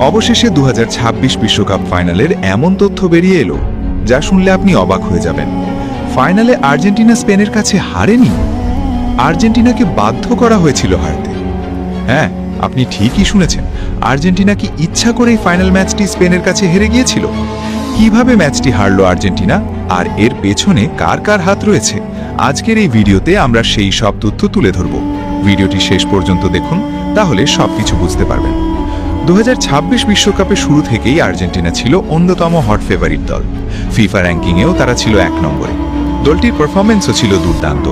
অবশেষে 2026 বিশ্বকাপ ফাইনালের এমন তথ্য বেরিয়ে এলো যা শুনলে আপনি অবাক হয়ে যাবেন। ফাইনালে আর্জেন্টিনা স্পেনের কাছে হারেনি, আর্জেন্টিনাকে বাধ্য করা হয়েছিল হারতে। হ্যাঁ, আপনি ঠিকই শুনেছেন, আর্জেন্টিনা কি ইচ্ছা করেই ফাইনাল ম্যাচটি স্পেনের কাছে হেরে গিয়েছিল? কিভাবে ম্যাচটি হারলো আর্জেন্টিনা, আর এর পেছনে কার কার হাত রয়েছে, আজকের এই ভিডিওতে আমরা সেই সব তথ্য তুলে ধরব। ভিডিওটি শেষ পর্যন্ত দেখুন, তাহলে সবকিছু বুঝতে পারবেন। 2026 বিশ্বকাপে শুরু থেকেই আর্জেন্টিনা ছিল অন্যতম হট ফেভারিট দল। ফিফা র্যাঙ্কিংয়েও তারা ছিল 1 নম্বরে। দলটির পারফরম্যান্সও ছিল দুর্দান্ত।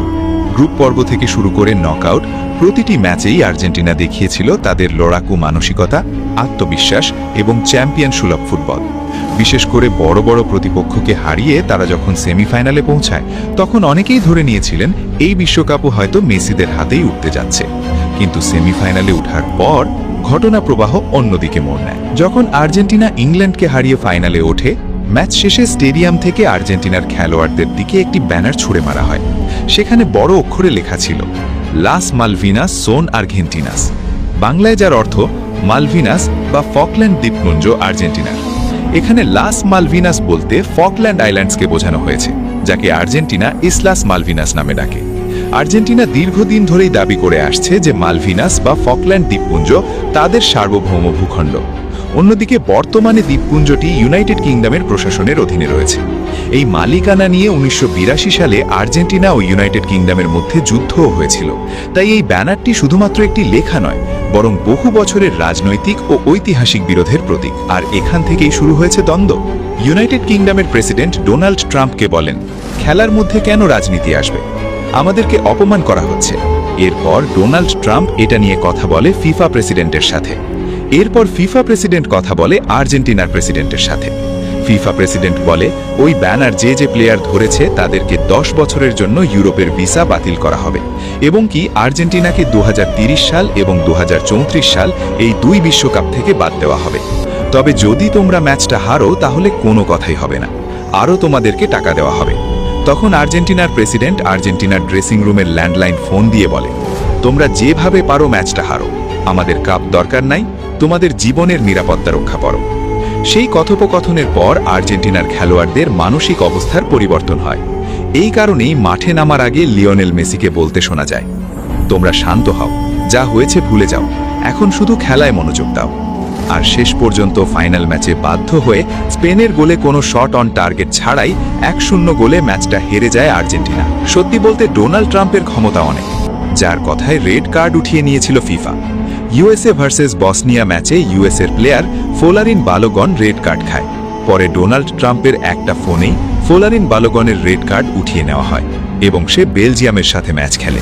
গ্রুপ পর্ব থেকে শুরু করে নকআউট, প্রতিটি ম্যাচেই আর্জেন্টিনা দেখিয়েছিল তাদের লড়াকু মানসিকতা, আত্মবিশ্বাস এবং চ্যাম্পিয়ন সুলভ ফুটবল। বিশেষ করে বড় বড় প্রতিপক্ষকে হারিয়ে তারা যখন সেমিফাইনালে পৌঁছায়, তখন অনেকেই ধরে নিয়েছিলেন এই বিশ্বকাপও হয়তো মেসিদের হাতেই উঠতে যাচ্ছে। কিন্তু সেমিফাইনালে ওঠার পর ঘটনা প্রবাহ অন্যদিকে মোড় নেয়। যখন আর্জেন্টিনা ইংল্যান্ডকে হারিয়ে ফাইনালে ওঠে, ম্যাচ শেষে স্টেডিয়াম থেকে আর্জেন্টিনার খেলোয়াড়দের দিকে একটি ব্যানার ছুড়ে মারা হয়। সেখানে বড় অক্ষরে লেখা ছিল, লাস মালভিনাস সোন আর্জেন্টিনাস, বাংলায় যার অর্থ মালভিনাস বা ফকল্যান্ড দ্বীপপুঞ্জ আর্জেন্টিনার। এখানে লাস মালভিনাস বলতে ফকল্যান্ড আইল্যান্ডসকে বোঝানো হয়েছে, যাকে আর্জেন্টিনা ইসলাস মালভিনাস নামে ডাকে। আর্জেন্টিনা দীর্ঘদিন ধরেই দাবি করে আসছে যে মালভিনাস বা ফকল্যান্ড দ্বীপপুঞ্জ তাদের সার্বভৌম ভূখণ্ড। অন্যদিকে বর্তমানে দ্বীপপুঞ্জটি ইউনাইটেড কিংডমের প্রশাসনের অধীনে রয়েছে। এই মালিকানা নিয়ে 1982 সালে আর্জেন্টিনা ও ইউনাইটেড কিংডমের মধ্যে যুদ্ধও হয়েছিল। তাই এই ব্যানারটি শুধুমাত্র একটি লেখা নয়, বরং বহু বছরের রাজনৈতিক ও ঐতিহাসিক বিরোধের প্রতীক। আর এখান থেকেই শুরু হয়েছে দ্বন্দ্ব। ইউনাইটেড কিংডমের প্রেসিডেন্ট ডোনাল্ড ট্রাম্পকে বলেন, খেলার মধ্যে কেন রাজনীতি আসবে? আমাদেরকে অপমান করা হচ্ছে। এরপর ডোনাল্ড ট্রাম্প এটা নিয়ে কথা বলে ফিফা প্রেসিডেন্টের সাথে। এরপর ফিফা প্রেসিডেন্ট কথা বলে আর্জেন্টিনার প্রেসিডেন্টের সাথে। ফিফা প্রেসিডেন্ট বলে, ওই ব্যানার যে প্লেয়ার ধরেছে তাদেরকে 10 বছরের জন্য ইউরোপের ভিসা বাতিল করা হবে, এবং কি আর্জেন্টিনাকে 2030 সাল এবং 2034 সাল এই 2 বিশ্বকাপ থেকে বাদ দেওয়া হবে। তবে যদি তোমরা ম্যাচটা হারো তাহলে কোনো কথাই হবে না, আরও তোমাদেরকে টাকা দেওয়া হবে। তখন আর্জেন্টিনার প্রেসিডেন্ট আর্জেন্টিনার ড্রেসিং রুমের ল্যান্ডলাইন ফোন দিয়ে বলে, তোমরা যেভাবে পারো ম্যাচটা হারো, আমাদের কাপ দরকার নাই, তোমাদের জীবনের নিরাপত্তা রক্ষা করো। সেই কথোপকথনের পর আর্জেন্টিনার খেলোয়াড়দের মানসিক অবস্থার পরিবর্তন হয়। এই কারণেই মাঠে নামার আগে লিওনেল মেসিকে বলতে শোনা যায়, তোমরা শান্ত হও, যা হয়েছে ভুলে যাও, এখন শুধু খেলায় মনোযোগ দাও। আর শেষ পর্যন্ত ফাইনাল ম্যাচে বাধ্য হয়ে স্পেনের গোলে কোনো শট অন টার্গেট ছাড়াই 1-0 গোলে ম্যাচটা হেরে যায় আর্জেন্টিনা। সত্যি বলতে ডোনাল্ড ট্রাম্পের ক্ষমতা অনেক, যার কথায় রেড কার্ড উঠিয়ে নিয়েছিল ফিফা। ইউএসএ ভার্সেস বসনিয়া ম্যাচে ইউএসএর প্লেয়ার ফোলারিন বালোগন রেড কার্ড খায়। পরে ডোনাল্ড ট্রাম্পের একটা ফোনেই ফোলারিন বালোগনের রেড কার্ড উঠিয়ে নেওয়া হয় এবং সে বেলজিয়ামের সাথে ম্যাচ খেলে।